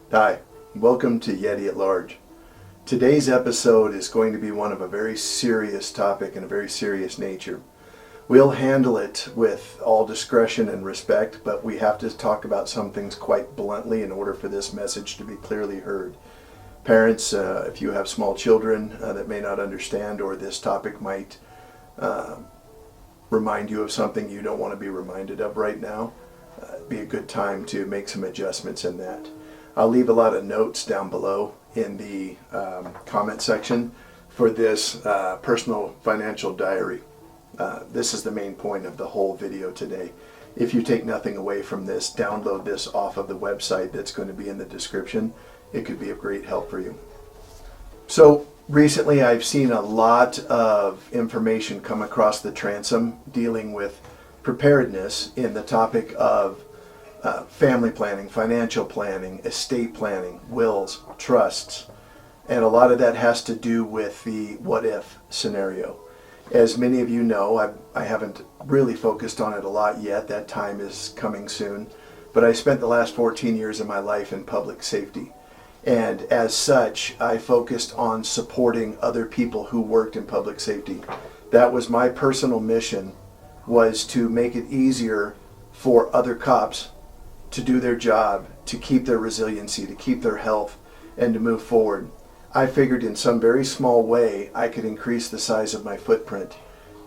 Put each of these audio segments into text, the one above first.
Hi, welcome to Yeti at Large. Today's episode is going to be one of a very serious topic and a very serious nature. We'll handle it with all discretion and respect, but we have to talk about some things quite bluntly in order for this message to be clearly heard. Parents, if you have small children that may not understand, or this topic might remind you of something you don't want to be reminded of right now, it'd be a good time to make some adjustments in that. I'll leave a lot of notes down below in the comment section for this personal financial diary. This is the main point of the whole video today. If you take nothing away from this, download this off of the website that's going to be in the description. It could be of great help for you. So recently I've seen a lot of information come across the transom dealing with preparedness in the topic of family planning, financial planning, estate planning, wills, trusts, and a lot of that has to do with the what if scenario. As many of you know, I haven't really focused on it a lot yet. That time is coming soon. But I spent the last 14 years of my life in public safety. And as such, I focused on supporting other people who worked in public safety. That was my personal mission, was to make it easier for other cops to do their job, to keep their resiliency, to keep their health, and to move forward. I figured in some very small way I could increase the size of my footprint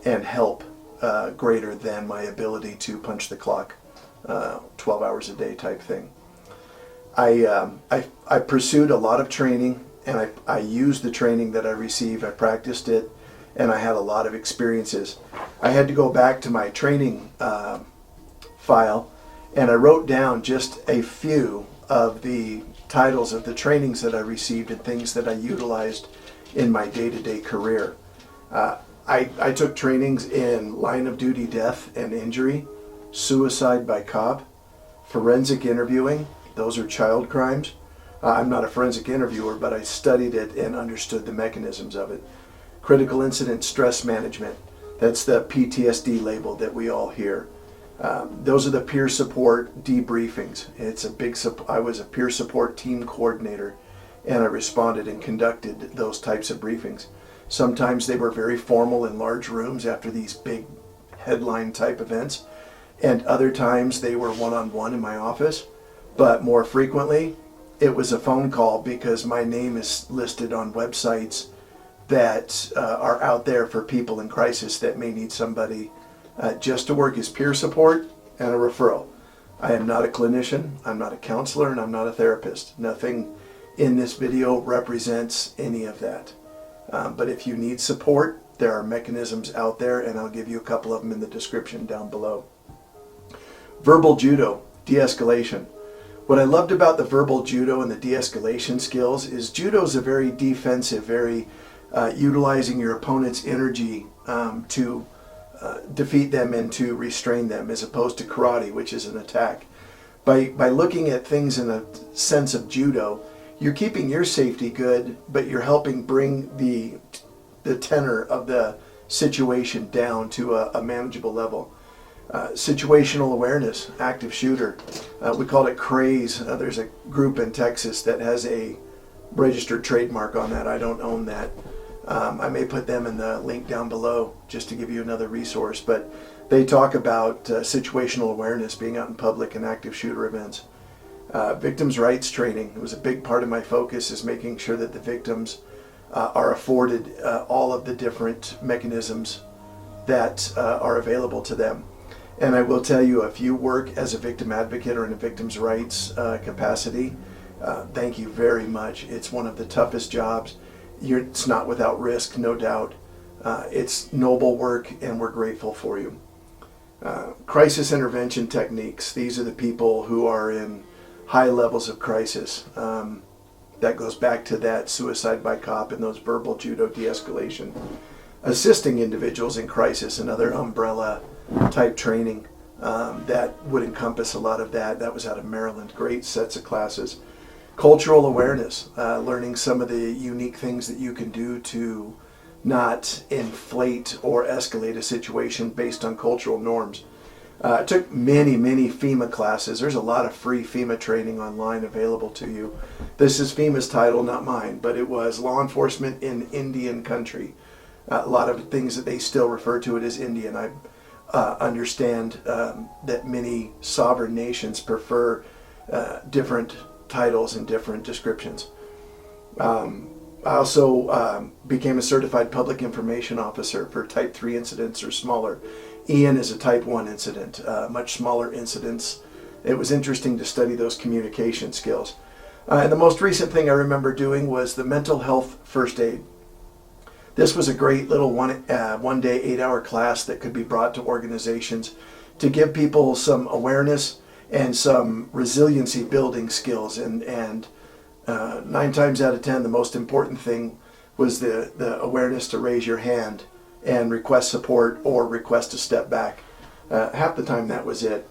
and help greater than my ability to punch the clock 12 hours a day type thing. I pursued a lot of training, and I used the training that I received. I practiced it, and I had a lot of experiences. I had to go back to my training file, and I wrote down just a few of the titles of the trainings that I received and things that I utilized in my day-to-day career. I took trainings in line of duty death and injury, suicide by cop, forensic interviewing. Those are child crimes. I'm not a forensic interviewer, but I studied it and understood the mechanisms of it. Critical incident stress management. That's the PTSD label that we all hear. Those are the peer support debriefings. I was a peer support team coordinator, and I responded and conducted those types of briefings. Sometimes they were very formal in large rooms after these big headline type events, and other times they were one-on-one in my office, but more frequently it was a phone call because my name is listed on websites that are out there for people in crisis that may need somebody just to work as peer support and a referral. I am not a clinician, I'm not a counselor, and I'm not a therapist. Nothing in this video represents any of that. But if you need support, there are mechanisms out there, and I'll give you a couple of them in the description down below. Verbal judo, de-escalation. What I loved about the verbal judo and the de-escalation skills is judo is a very defensive, very utilizing your opponent's energy to defeat them and to restrain them, as opposed to karate, which is an attack. By looking at things in a sense of judo, you're keeping your safety good, but you're helping bring the tenor of the situation down to a manageable level. Situational awareness, active shooter. We call it CRAZE. There's a group in Texas that has a registered trademark on that. I don't own that. I may put them in the link down below just to give you another resource, but they talk about situational awareness, being out in public and active shooter events. Victims' rights training. It was a big part of my focus, is making sure that the victims are afforded all of the different mechanisms that are available to them. And I will tell you, if you work as a victim advocate or in a victims' rights capacity, thank you very much. It's one of the toughest jobs. It's not without risk, no doubt. It's noble work, and we're grateful for you. Crisis intervention techniques. These are the people who are in high levels of crisis. That goes back to that suicide by cop and those verbal judo de-escalation. Assisting individuals in crisis, another umbrella type training that would encompass a lot of that. That was out of Maryland. Great sets of classes. Cultural awareness, learning some of the unique things that you can do to not inflate or escalate a situation based on cultural norms. I took many FEMA classes. There's a lot of free FEMA training online available to you. This is FEMA's title, not mine, but it was Law Enforcement in Indian Country. A lot of things that they still refer to it as Indian. I understand that many sovereign nations prefer different titles and different descriptions. I also became a certified public information officer for type 3 incidents or smaller. Ian is a type 1 incident, much smaller incidents. It was interesting to study those communication skills. And the most recent thing I remember doing was the mental health first aid. This was a great little one day, 8-hour class that could be brought to organizations to give people some awareness and some resiliency building skills. And 9 times out of 10, the most important thing was the awareness to raise your hand and request support or request to step back. Half the time that was it.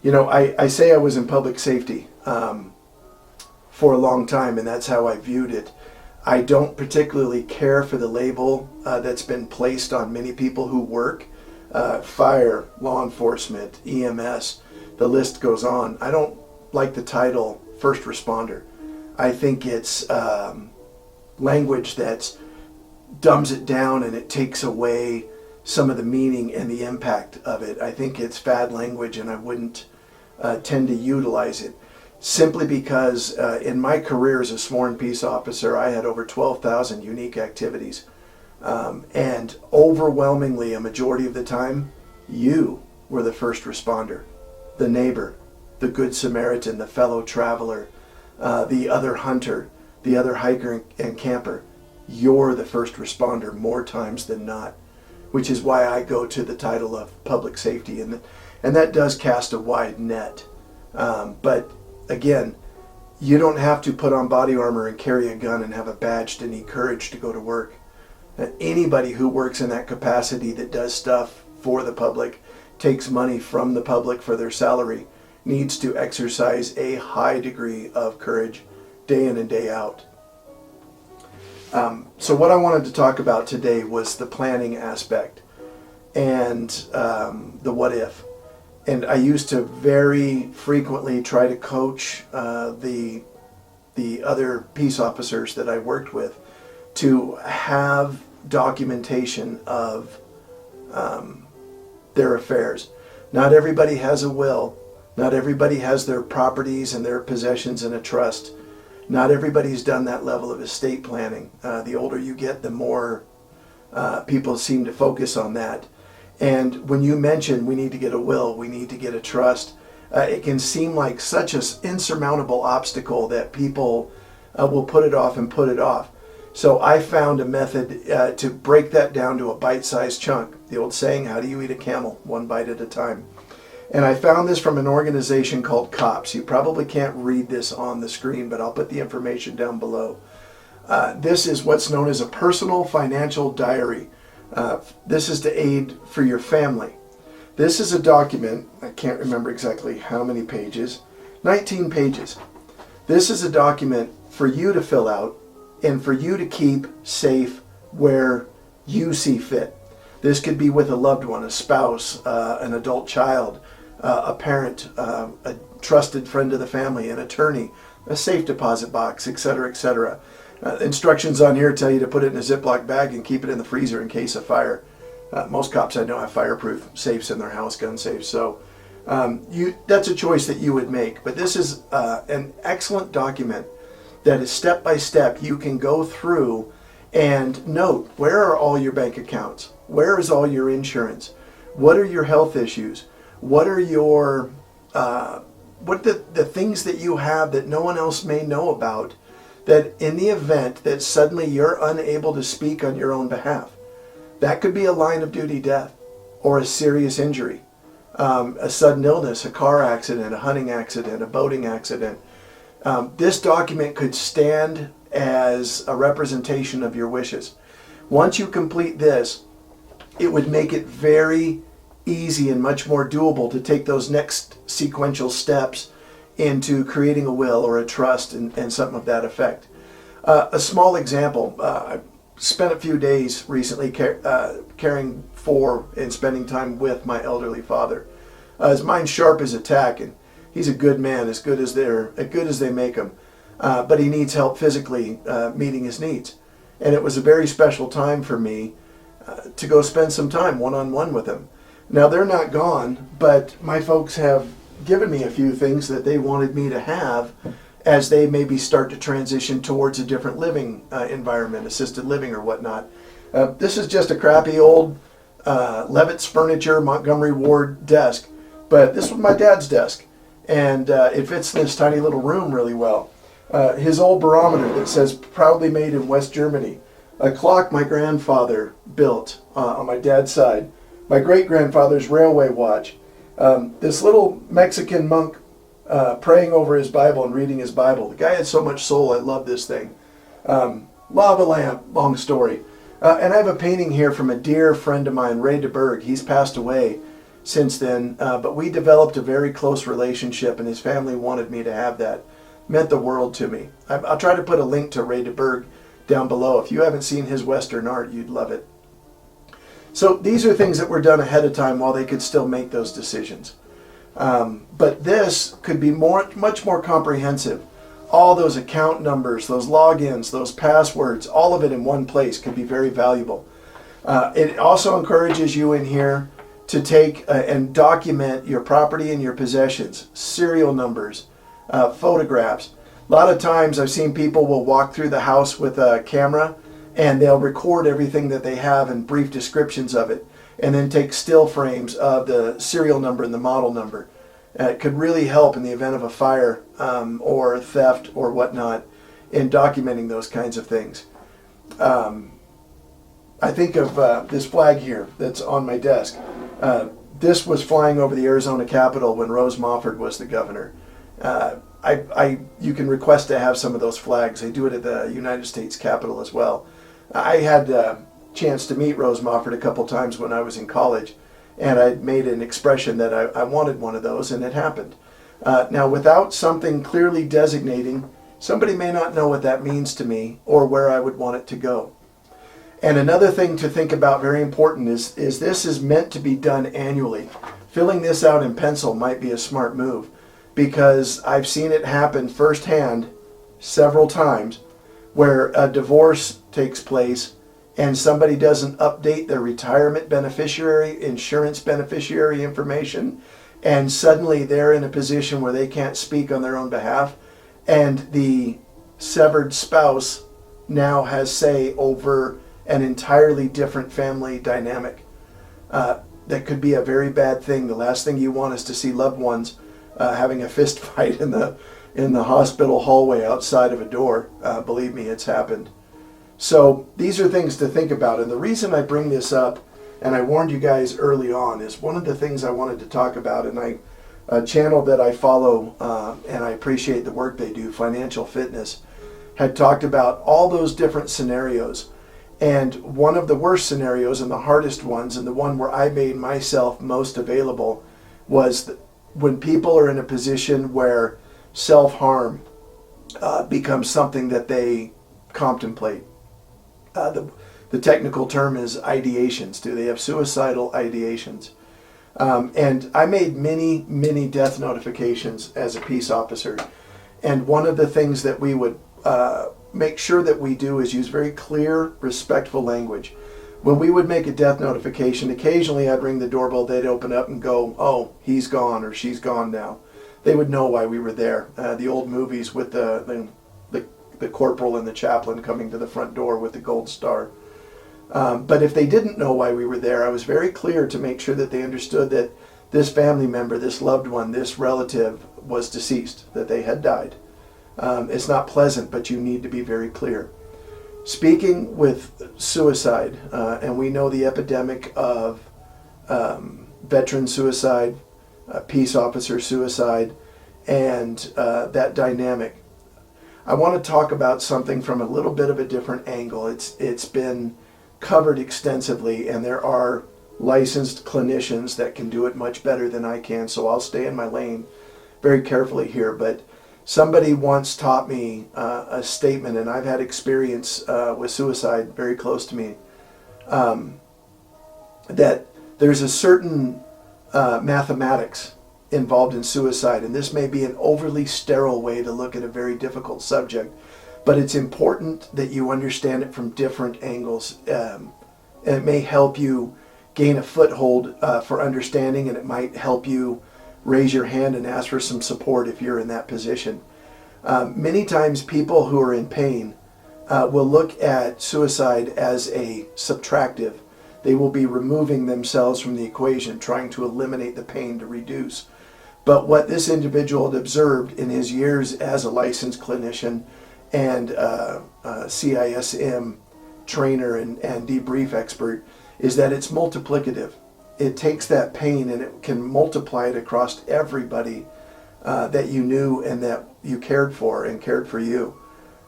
You know, I say I was in public safety for a long time, and that's how I viewed it. I don't particularly care for the label that's been placed on many people who work. Fire, law enforcement, EMS, the list goes on. I don't like the title first responder. I think it's language that dumbs it down and it takes away some of the meaning and the impact of it. I think it's fad language, and I wouldn't tend to utilize it. Simply because in my career as a sworn peace officer, I had over 12,000 unique activities. And overwhelmingly, a majority of the time, you were the first responder, the neighbor, the good Samaritan, the fellow traveler, the other hunter, the other hiker and camper. You're the first responder more times than not, which is why I go to the title of public safety. And that does cast a wide net. But again, you don't have to put on body armor and carry a gun and have a badge to need courage to go to work. Anybody who works in that capacity that does stuff for the public, takes money from the public for their salary, needs to exercise a high degree of courage day in and day out. So what I wanted to talk about today was the planning aspect and the what if. And I used to very frequently try to coach the other peace officers that I worked with to have documentation of their affairs. Not everybody has a will. Not everybody has their properties and their possessions in a trust. Not everybody's done that level of estate planning. The older you get, the more people seem to focus on that. And when you mention we need to get a will, we need to get a trust, it can seem like such an insurmountable obstacle that people will put it off and put it off. So I found a method to break that down to a bite-sized chunk. The old saying, how do you eat a camel? One bite at a time. And I found this from an organization called COPS. You probably can't read this on the screen, but I'll put the information down below. This is what's known as a personal financial diary. This is to aid for your family. This is a document, I can't remember exactly how many pages, 19 pages. This is a document for you to fill out and for you to keep safe where you see fit. This could be with a loved one, a spouse, an adult child, a parent, a trusted friend of the family, an attorney, a safe deposit box, etc., etc. Instructions on here tell you to put it in a Ziploc bag and keep it in the freezer in case of fire. Most cops I know have fireproof safes in their house, gun safes. So that's a choice that you would make. But this is an excellent document that is step by step. You can go through and note, where are all your bank accounts? Where is all your insurance? What are your health issues? What are your the things that you have that no one else may know about, that in the event that suddenly you're unable to speak on your own behalf, that could be a line of duty death or a serious injury, a sudden illness, a car accident, a hunting accident, a boating accident. This document could stand as a representation of your wishes. Once you complete this, it would make it very easy and much more doable to take those next sequential steps into creating a will or a trust and something of that effect. A small example, I spent a few days recently caring for and spending time with my elderly father. His mind's sharp as a tack, and he's a good man, as good as they make him. But he needs help physically meeting his needs. And it was a very special time for me to go spend some time one-on-one with him. Now, they're not gone, but my folks have given me a few things that they wanted me to have as they maybe start to transition towards a different living environment, assisted living or whatnot. This is just a crappy old Levitt's Furniture Montgomery Ward desk, but this was my dad's desk, and it fits in this tiny little room really well. His old barometer that says proudly made in West Germany, a clock my grandfather built on my dad's side, my great-grandfather's railway watch, this little Mexican monk praying over his Bible and reading his Bible. The guy had so much soul, I love this thing. Lava lamp, long story. And I have a painting here from a dear friend of mine, Ray DeBerge. He's passed away since then, but we developed a very close relationship, and his family wanted me to have that. Meant the world to me. I'll try to put a link to Ray DeBerge down below. If you haven't seen his Western art, you'd love it. So these are things that were done ahead of time while they could still make those decisions. But this could be much more comprehensive. All those account numbers, those logins, those passwords, all of it in one place could be very valuable. It also encourages you in here to take and document your property and your possessions, serial numbers, photographs. A lot of times I've seen people will walk through the house with a camera and they'll record everything that they have and brief descriptions of it, and then take still frames of the serial number and the model number. It could really help in the event of a fire or theft or whatnot in documenting those kinds of things. I think of this flag here that's on my desk. This was flying over the Arizona Capitol when Rose Mofford was the governor. You can request to have some of those flags. They do it at the United States Capitol as well. I had a chance to meet Rose Mofford a couple times when I was in college, and I made an expression that I wanted one of those, and it happened. Now, without something clearly designating, somebody may not know what that means to me or where I would want it to go. And another thing to think about, very important, is this is meant to be done annually. Filling this out in pencil might be a smart move, because I've seen it happen firsthand several times where a divorce takes place and somebody doesn't update their retirement beneficiary, insurance beneficiary information, and suddenly they're in a position where they can't speak on their own behalf, and the severed spouse now has say over an entirely different family dynamic. That could be a very bad thing. The last thing you want is to see loved ones having a fist fight in the hospital hallway outside of a door. Believe me, it's happened. So these are things to think about. And the reason I bring this up, and I warned you guys early on, is one of the things I wanted to talk about. And a channel that I follow, and I appreciate the work they do, Financial Fitness, had talked about all those different scenarios. And one of the worst scenarios and the hardest ones, and the one where I made myself most available, was when people are in a position where self-harm becomes something that they contemplate. The technical term is ideations. Do they have suicidal ideations? And I made many death notifications as a peace officer. And one of the things that we would make sure that we do is use very clear, respectful language. When we would make a death notification, occasionally I'd ring the doorbell, they'd open up and go, "Oh, he's gone," or "She's gone now." They would know why we were there. The old movies with the corporal and the chaplain coming to the front door with the gold star. But if they didn't know why we were there, I was very clear to make sure that they understood that this family member, this loved one, this relative was deceased, that they had died. It's not pleasant, but you need to be very clear. Speaking with suicide, and we know the epidemic of veteran suicide, peace officer suicide, and that dynamic. I want to talk about something from a little bit of a different angle. It's been covered extensively, and there are licensed clinicians that can do it much better than I can, so I'll stay in my lane very carefully here. But somebody once taught me a statement, and I've had experience with suicide very close to me, that there's a certain mathematics involved in suicide, and this may be an overly sterile way to look at a very difficult subject, but it's important that you understand it from different angles, and it may help you gain a foothold for understanding, and it might help you raise your hand and ask for some support if you're in that position. Many times people who are in pain will look at suicide as a subtractive. They will be removing themselves from the equation, trying to eliminate the pain to reduce. But what this individual had observed in his years as a licensed clinician and CISM trainer and debrief expert is that it's multiplicative. It takes that pain and it can multiply it across everybody that you knew and that you cared for and cared for you.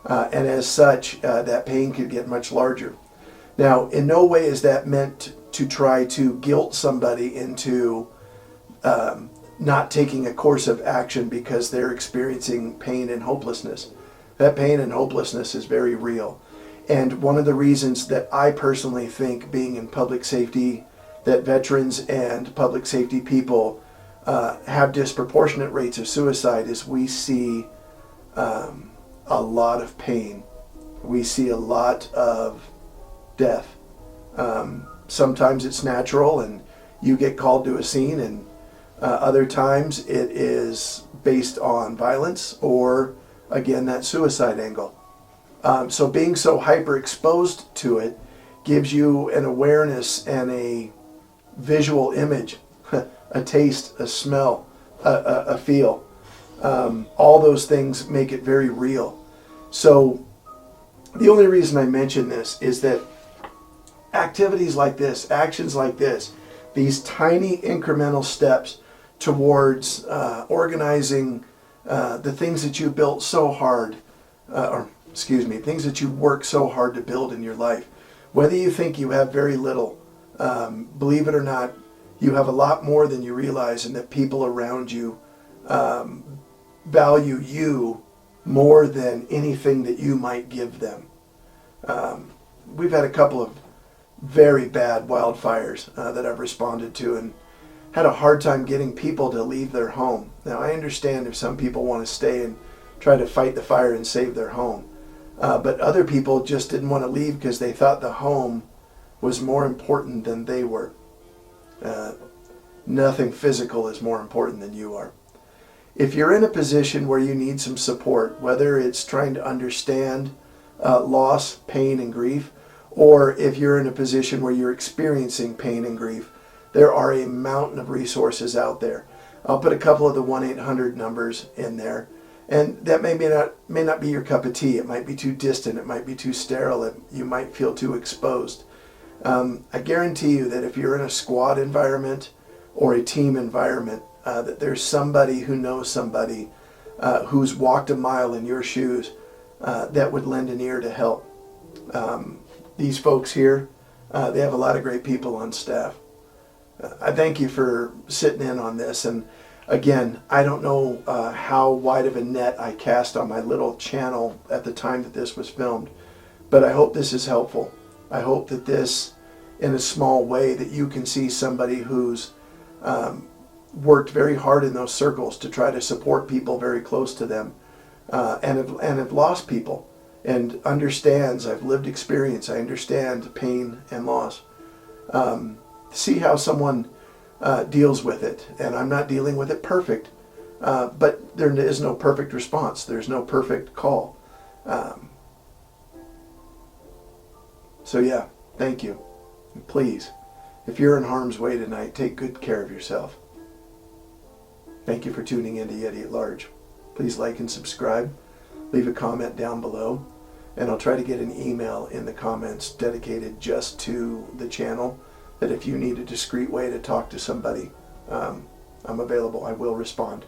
And as such, that pain could get much larger. Now, in no way is that meant to try to guilt somebody into not taking a course of action because they're experiencing pain and hopelessness. That pain and hopelessness is very real. And one of the reasons that I personally think, being in public safety, that veterans and public safety people have disproportionate rates of suicide is we see a lot of pain. We see a lot of death. Sometimes it's natural and you get called to a scene, and other times it is based on violence or, again, that suicide angle. So being so hyper exposed to it gives you an awareness and a visual image, a taste, a smell, a feel. All those things make it very real. So the only reason I mention this is that activities like this, actions like this, these tiny incremental steps towards organizing the things that you built so hard, things that you work so hard to build in your life. Whether you think you have very little, believe it or not, you have a lot more than you realize, and that people around you value you more than anything that you might give them. We've had a couple of very bad wildfires that I've responded to, and had a hard time getting people to leave their home. Now, I understand if some people want to stay and try to fight the fire and save their home. But other people just didn't want to leave because they thought the home was more important than they were. Nothing physical is more important than you are. If you're in a position where you need some support, whether it's trying to understand loss, pain, and grief, or if you're in a position where you're experiencing pain and grief, there are a mountain of resources out there. I'll put a couple of the 1-800 numbers in there. And that may not be your cup of tea. It might be too distant. It might be too sterile. You might feel too exposed. I guarantee you that if you're in a squad environment or a team environment, that there's somebody who knows somebody who's walked a mile in your shoes that would lend an ear to help. These folks here, they have a lot of great people on staff. I thank you for sitting in on this. And again, I don't know how wide of a net I cast on my little channel at the time that this was filmed, but I hope this is helpful. I hope that this, in a small way, that you can see somebody who's worked very hard in those circles to try to support people very close to them, and have lost people, and understands. I've lived experience. I understand pain and loss. See how someone deals with it, and I'm not dealing with it perfect, but there is no perfect response. There's no perfect call. So yeah, thank you. And please, if you're in harm's way tonight, take good care of yourself. Thank you for tuning in to Yeti at Large. Please like and subscribe. Leave a comment down below, and I'll try to get an email in the comments dedicated just to the channel, that if you need a discreet way to talk to somebody, I'm available. I will respond.